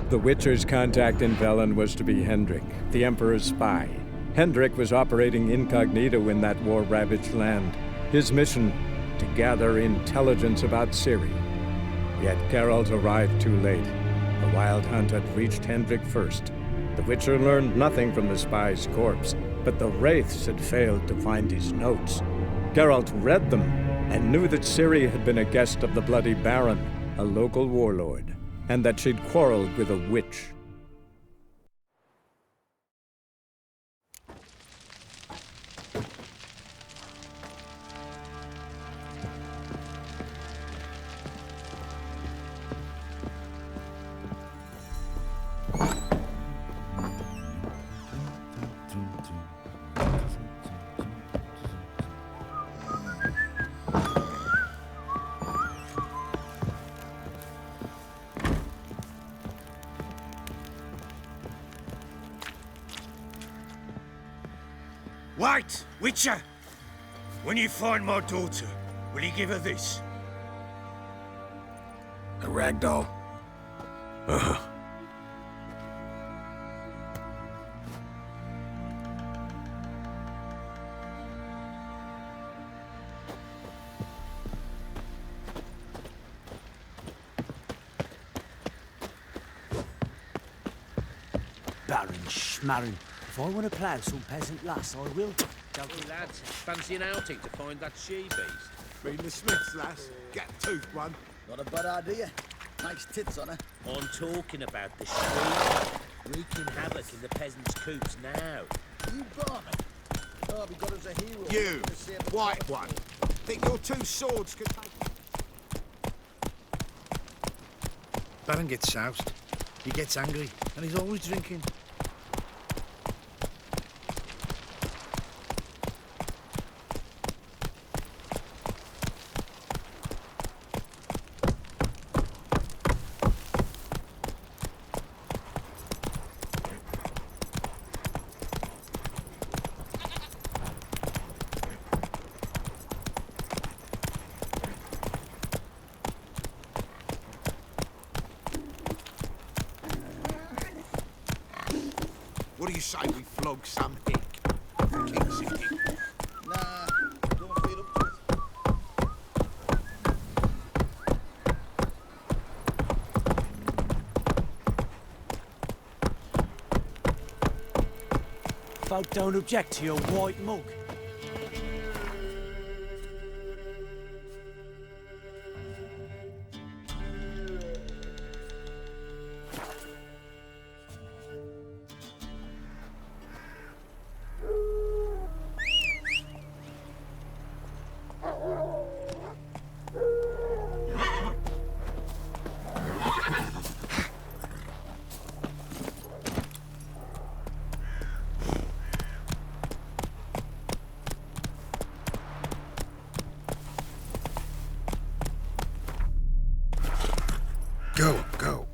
The Witcher's contact in Velen was to be Hendrik, the Emperor's spy. Hendrik was operating incognito in that war-ravaged land. His mission, to gather intelligence about Ciri. Yet Geralt arrived too late. The Wild Hunt had reached Hendrik first. The Witcher learned nothing from the spy's corpse, but the Wraiths had failed to find his notes. Geralt read them and knew that Ciri had been a guest of the Bloody Baron, a local warlord, and that she'd quarreled with a witch. Wait, Witcher! When you find my daughter, will you give her this? A ragdoll? Uh-huh. Baron Schmarren. If I want to plough some peasant lass, I will. Don't you lads fancy an outing to find that she-beast? Been the Smiths, lass. Get a tooth one. Not a bad idea. Nice tits on her. I'm talking about the she wreaking havoc in the peasants' coops now. You barman. Oh, we got us a hero. You, white one. Think your two swords could take... Baron gets soused. He gets angry, and he's always drinking. What do you say we flog some hick? For king's sake. Nah, don't feel up to it. Folk don't object to your white mug. Go, go.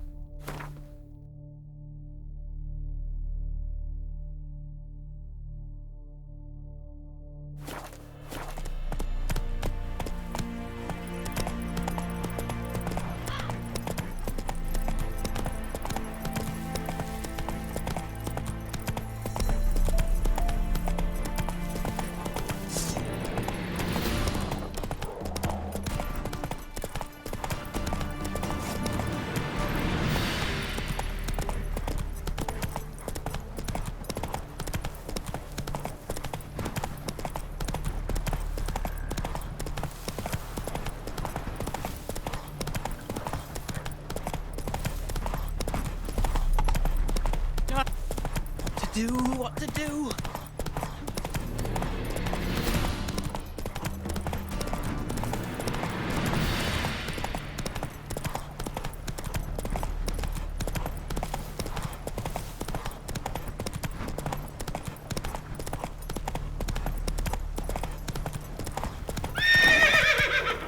What to do?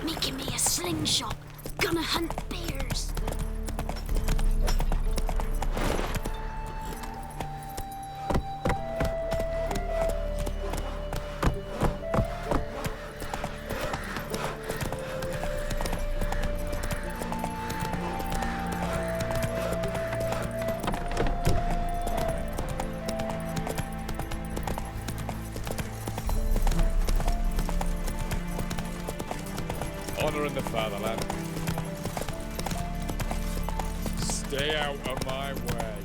Making me a slingshot. Gonna hunt bears. defend the fatherland. Stay out of my way.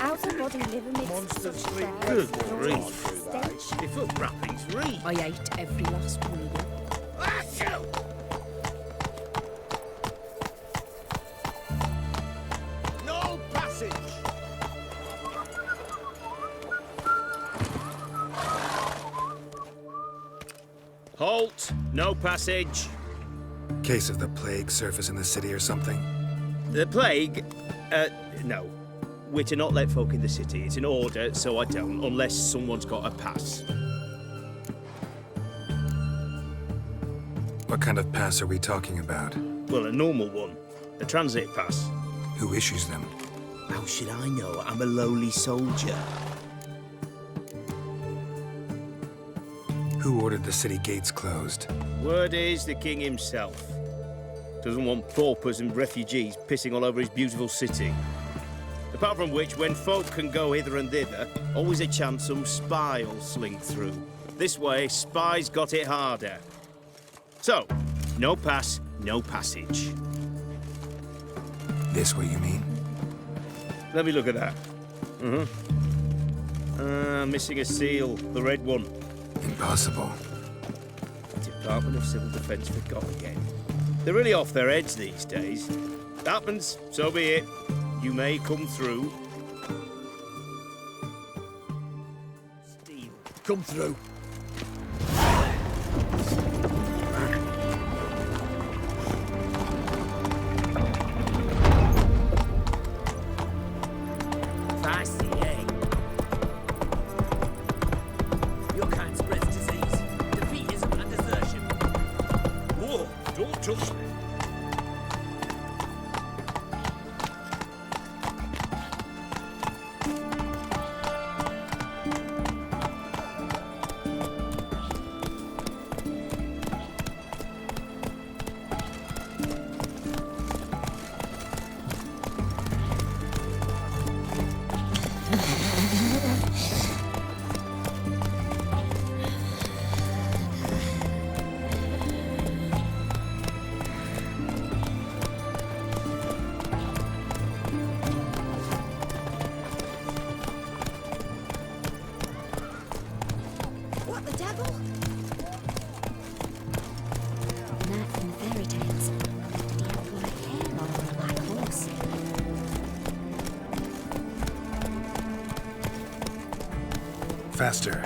Out-of-body liver makes Monster such sleep. bad Good smells. grief. Stench. If up wrappings read. I ate every last one of them. No passage! Halt! No passage. Case of the plague surface in the city or something? The plague? No. We're to not let folk in the city. It's an order, so I don't, unless someone's got a pass. What kind of pass are we talking about? Well, a normal one. A transit pass. Who issues them? How should I know? I'm a lowly soldier. Who ordered the city gates closed? Word is the king himself. Doesn't want paupers and refugees pissing all over his beautiful city. Apart from which, when folk can go hither and thither, always a chance some spy will slink through. This way, spies got it harder. So, no pass, no passage. This what you mean? Let me look at that. Missing a seal, the red one. Impossible. Department of Civil Defence forgot again. They're really off their heads these days. Happens, so be it. You may come through. Steel. Come through. Fancy, eh? Your kind spreads disease, defeatism, and desertion. Whoa, don't touch me. What the devil? Knight from the fairy tales. Did he have black hair or a black horse? Faster.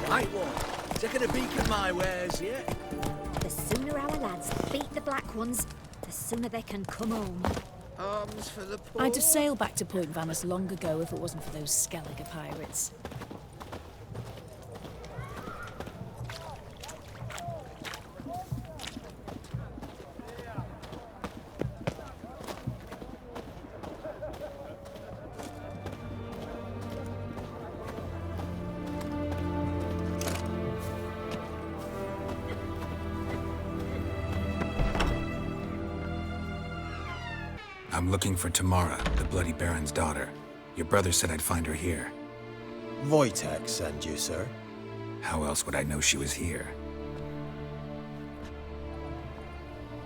Right one. Taking a peek at my wares, yeah? The sooner our lads beat the black ones, the sooner they can come home. Arms for the poor. I'd have sailed back to Point Vanus long ago if it wasn't for those Skellige pirates. I'm looking for Tamara, the Bloody Baron's daughter. Your brother said I'd find her here. Wojtek sent you, sir. How else would I know she was here?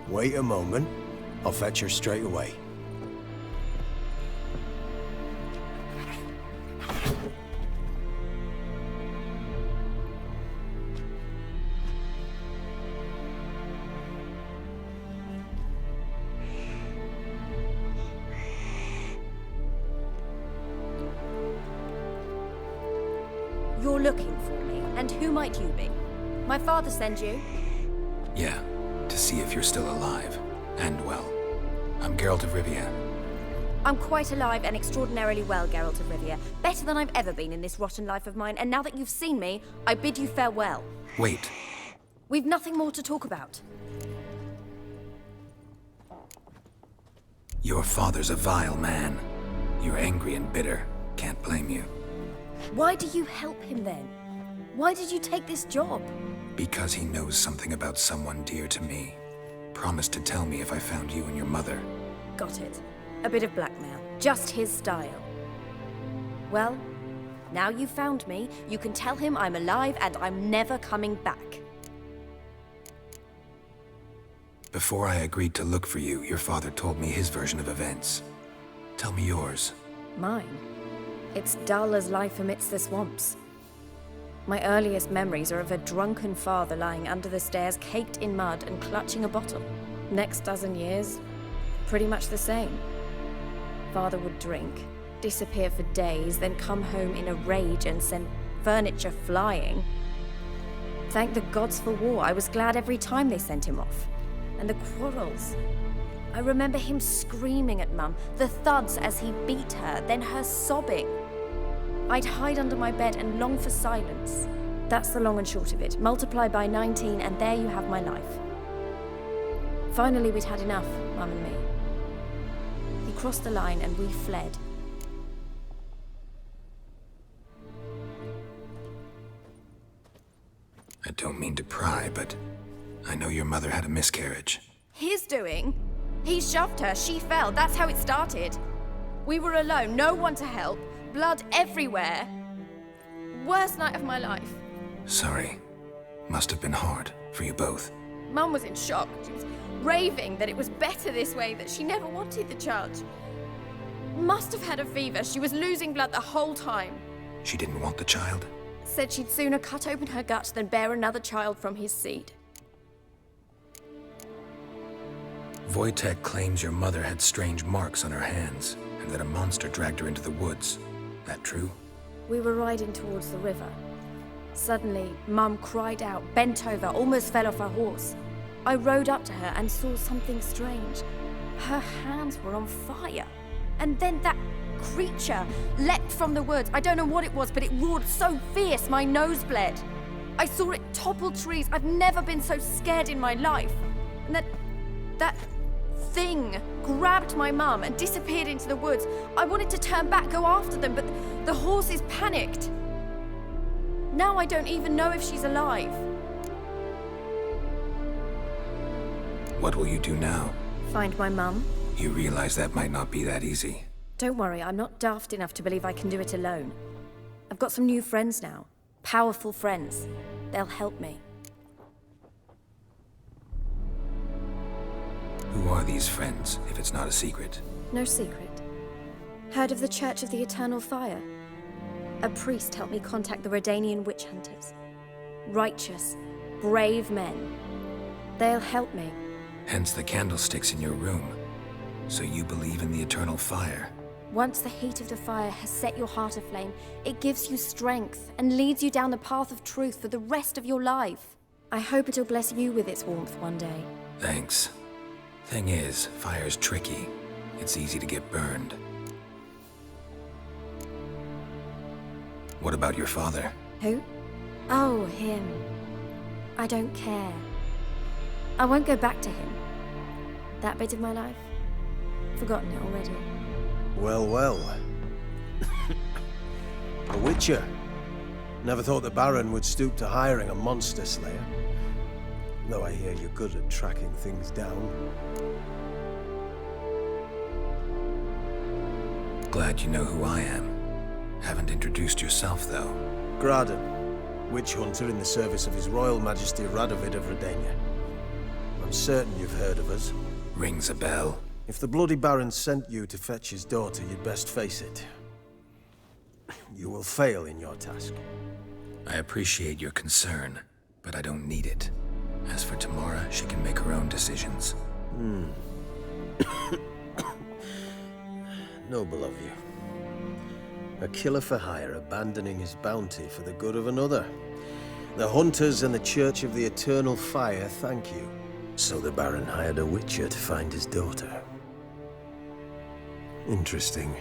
Wait a moment. I'll fetch her straight away. You're looking for me, and who might you be? My father sent you? Yeah, to see if you're still alive. And well. I'm Geralt of Rivia. I'm quite alive and extraordinarily well, Geralt of Rivia. Better than I've ever been in this rotten life of mine, and now that you've seen me, I bid you farewell. Wait. We've nothing more to talk about. Your father's a vile man. You're angry and bitter. Can't blame you. Why do you help him then? Why did you take this job? Because he knows something about someone dear to me. Promised to tell me if I found you and your mother. Got it. A bit of blackmail. Just his style. Well, now you've found me, you can tell him I'm alive and I'm never coming back. Before I agreed to look for you, your father told me his version of events. Tell me yours. Mine? It's dull as life amidst the swamps. My earliest memories are of a drunken father lying under the stairs, caked in mud and clutching a bottle. Next dozen years, pretty much the same. Father would drink, disappear for days, then come home in a rage and send furniture flying. Thank the gods for war. I was glad every time they sent him off. And the quarrels. I remember him screaming at Mum, the thuds as he beat her, then her sobbing. I'd hide under my bed and long for silence. That's the long and short of it. Multiply by 19 and there you have my life. Finally, we'd had enough, Mum and me. He crossed the line and we fled. I don't mean to pry, but I know your mother had a miscarriage. His doing? He shoved her, she fell, that's how it started. We were alone, no one to help, blood everywhere. Worst night of my life. Sorry. Must have been hard for you both. Mum was in shock. She was raving that it was better this way, that she never wanted the child. Must have had a fever, she was losing blood the whole time. She didn't want the child? Said she'd sooner cut open her gut than bear another child from his seed. Wojtek claims your mother had strange marks on her hands, and that a monster dragged her into the woods. That true? We were riding towards the river. Suddenly, Mum cried out, bent over, almost fell off her horse. I rode up to her and saw something strange. Her hands were on fire. And then that creature leapt from the woods. I don't know what it was, but it roared so fierce my nose bled. I saw it topple trees. I've never been so scared in my life. And that thing grabbed my mum and disappeared into the woods. I wanted to turn back, go after them, but the horses panicked. Now I don't even know if she's alive. What will you do now? Find my mum. You realize that might not be that easy. Don't worry, I'm not daft enough to believe I can do it alone. I've got some new friends now. Powerful friends. They'll help me. Who are these friends, if it's not a secret? No secret. Heard of the Church of the Eternal Fire? A priest helped me contact the Redanian witch hunters. Righteous, brave men. They'll help me. Hence the candlesticks in your room. So you believe in the eternal fire? Once the heat of the fire has set your heart aflame, it gives you strength and leads you down the path of truth for the rest of your life. I hope it'll bless you with its warmth one day. Thanks. Thing is, fire's tricky. It's easy to get burned. What about your father? Who? Oh, him. I don't care. I won't go back to him. That bit of my life? Forgotten it already. Well, well. A witcher. Never thought the Baron would stoop to hiring a monster slayer. Though I hear you're good at tracking things down. Glad you know who I am. Haven't introduced yourself, though. Graden, witch hunter in the service of His Royal Majesty Radovid of Redania. I'm certain you've heard of us. Rings a bell. If the bloody Baron sent you to fetch his daughter, you'd best face it. You will fail in your task. I appreciate your concern, but I don't need it. As for Tamara, she can make her own decisions. Noble of you. A killer for hire abandoning his bounty for the good of another. The hunters and the Church of the Eternal Fire thank you. So the Baron hired a witcher to find his daughter. Interesting.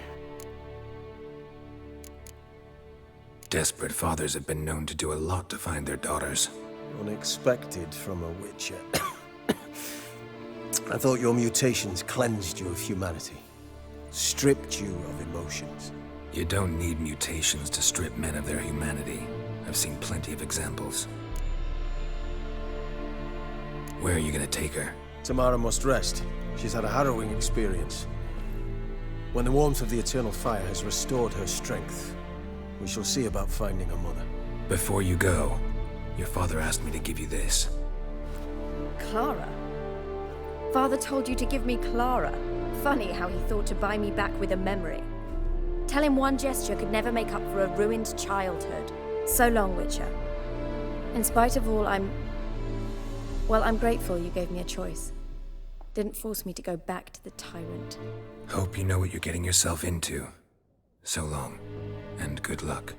Desperate fathers have been known to do a lot to find their daughters. Unexpected from a witcher. I thought your mutations cleansed you of humanity. Stripped you of emotions. You don't need mutations to strip men of their humanity. I've seen plenty of examples. Where are you gonna take her? Tamara must rest. She's had a harrowing experience. When the warmth of the eternal fire has restored her strength, we shall see about finding her mother. Before you go, your father asked me to give you this. Clara? Father told you to give me Clara. Funny how he thought to buy me back with a memory. Tell him one gesture could never make up for a ruined childhood. So long, Witcher. In spite of all, I'm grateful you gave me a choice. Didn't force me to go back to the tyrant. Hope you know what you're getting yourself into. So long, and good luck.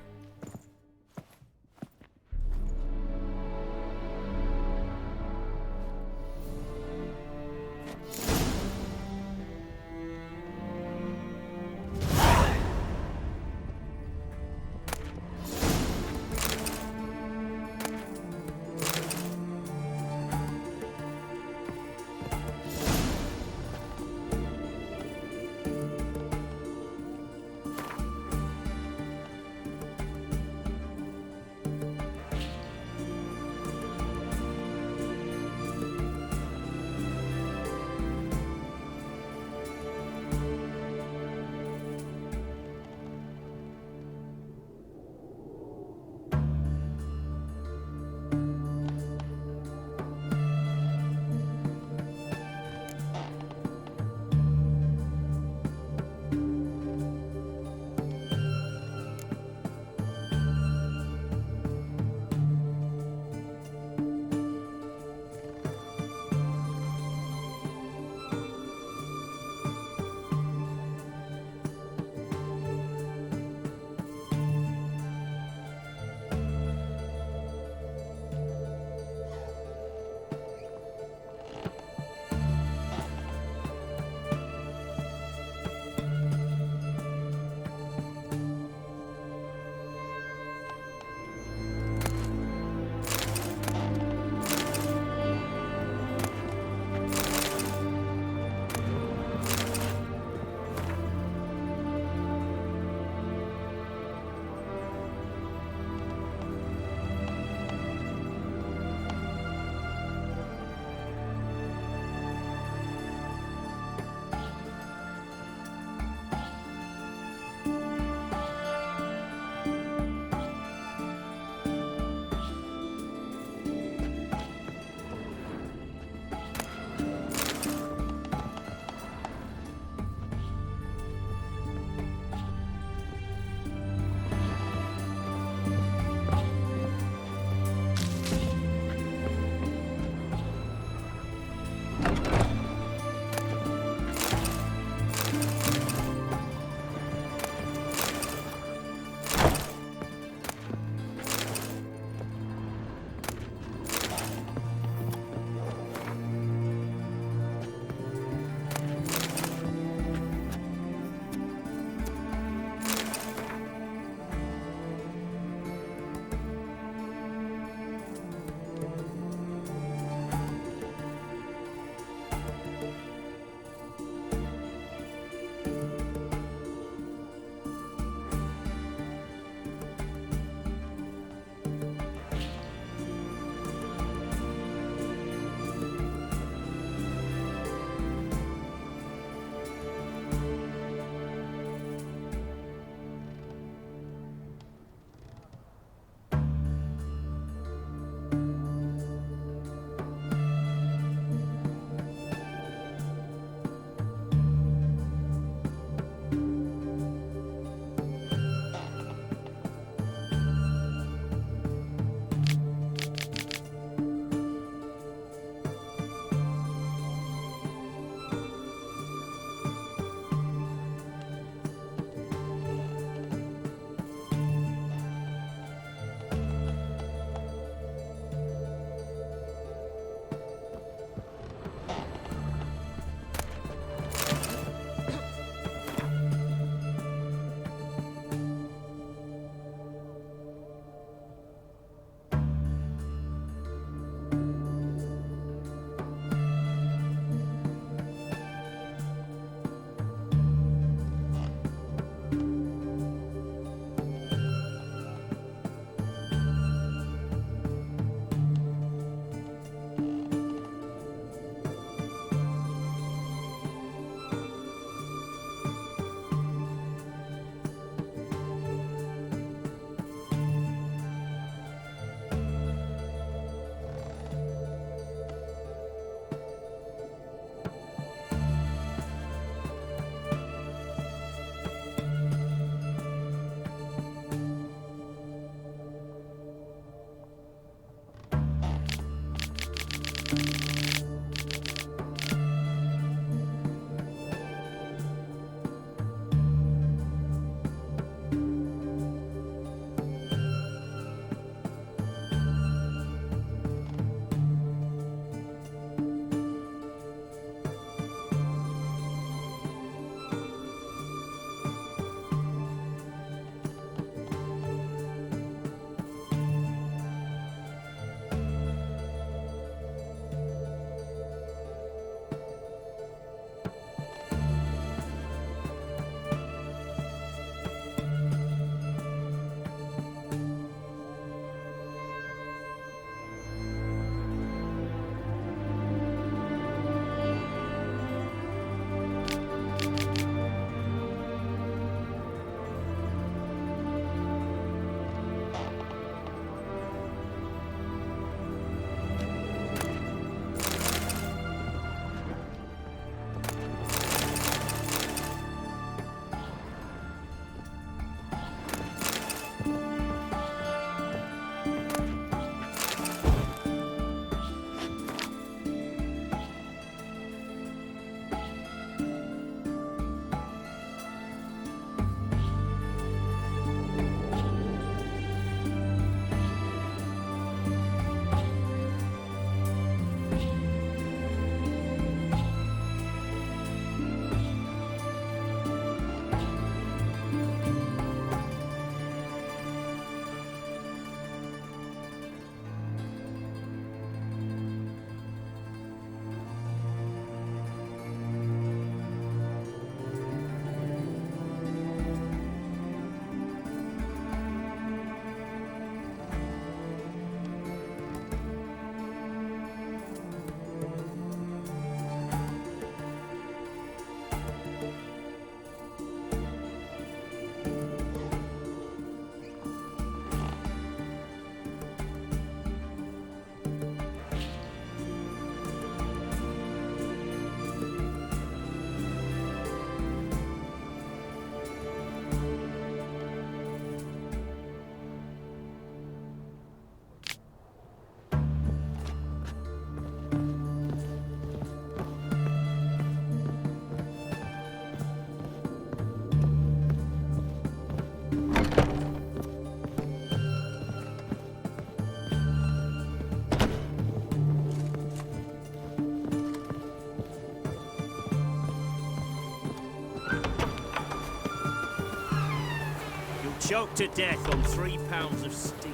Choked to death on 3 pounds of steel.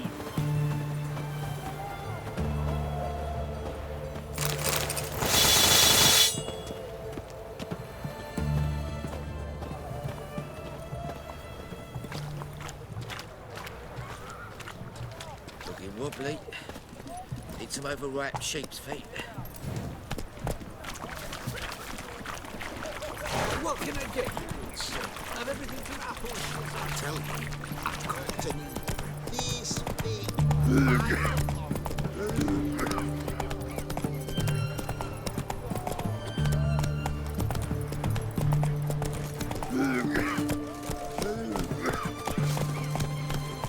Looking wobbly. Need some overripe sheep's feet. What can I get you? Have everything from apples. I tell you, I've got to this big.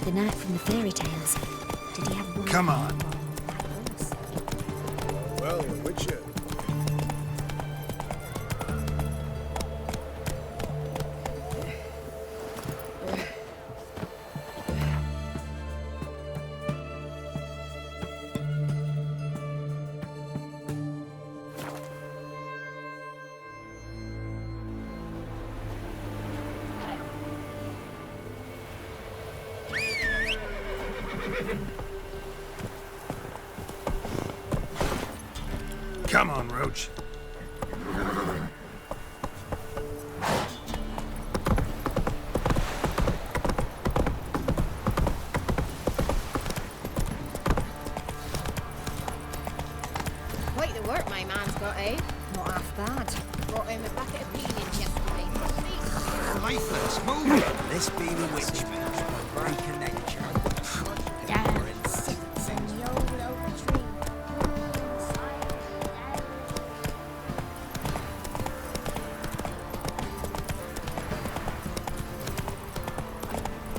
The knight from the fairy tales. Did he have one? Come on. Well, Witcher. Come on, Roach. Quite the work my man's got, eh? Not half bad. Brought him a bucket of peelings yesterday. Lifeless, move! This be the witch, break a nature. Darren sits in the old oak tree.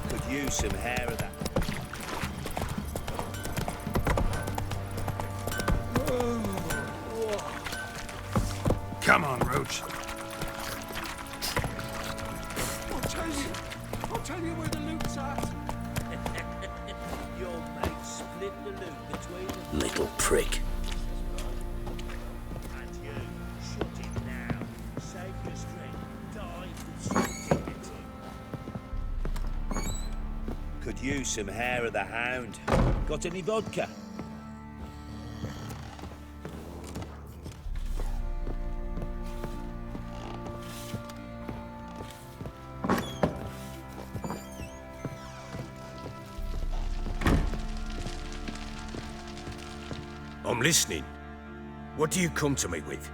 Could use some hair of that. Come on, Roach. I'll tell you where the loot's at. Your mate split the loot between them. Little prick. And you, shut him now. Save your strength. Die with some dignity. Could use some hair of the hound. Got any vodka? I'm listening. What do you come to me with?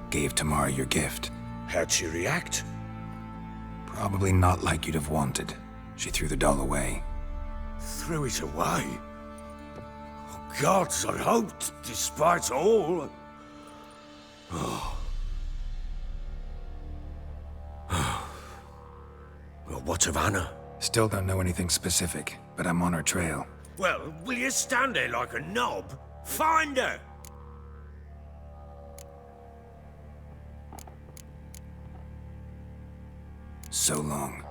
Gave Tamara your gift. How'd she react? Probably not like you'd have wanted. She threw the doll away. Threw it away? Oh, gods, I hoped, despite all. Oh. Well, what of Anna? Still don't know anything specific, but I'm on her trail. Well, will you stand there like a knob? Find her! So long.